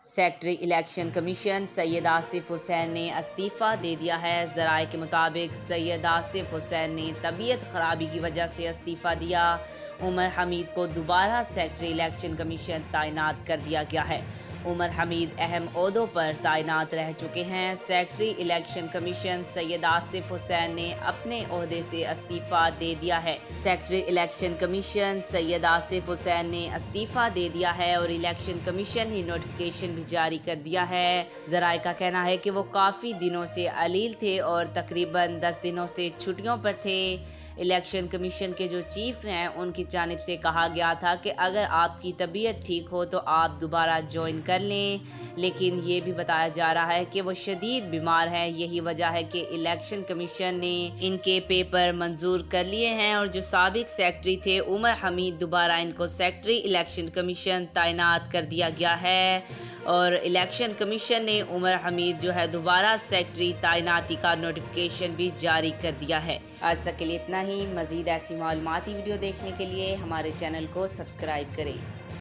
Secretary election commission Syed Asif Hussain ने इस्तीफ़ा दे दिया है। ज़राए के मुताबिक सैयद आसिफ हुसैन ने तबीयत खराबी की वजह से इस्तीफ़ा दिया। उमर हमीद को दोबारा सेक्रेटरी इलेक्शन कमीशन तैनात कर दिया गया है। उमर हमीद अहम ओहदों पर तैनात रह चुके हैं। Secretary election commission Syed Asif Hussain ने अपने ओहदे से इस्तीफ़ा दे दिया है। Secretary election commission Syed Asif Hussain ने इस्तीफ़ा दे दिया है और इलेक्शन कमीशन ही नोटिफिकेशन भी जारी कर दिया है। ज़राए का कहना है कि वो काफ़ी दिनों से अलील थे और तकरीबन 10 दिनों से छुट्टियों पर थे। इलेक्शन कमीशन के जो चीफ हैं उनकी जानिब से कहा गया था कि अगर आपकी तबीयत ठीक हो तो आप दोबारा ज्वाइन कर लें, लेकिन ये भी बताया जा रहा है कि वो शदीद बीमार हैं। यही वजह है कि इलेक्शन कमीशन ने इनके पेपर मंजूर कर लिए हैं और जो साबिक सेक्रेटरी थे उमर हमीद, दोबारा इनको सेक्रेटरी इलेक्शन कमीशन तैनात कर दिया गया है और इलेक्शन कमीशन ने उमर हमीद जो है दोबारा सेक्रेटरी तैनाती का नोटिफिकेशन भी जारी कर दिया है। आज तक के लिए इतना ही। मज़ीद ऐसी मालूमाती वीडियो देखने के लिए हमारे चैनल को सब्सक्राइब करें।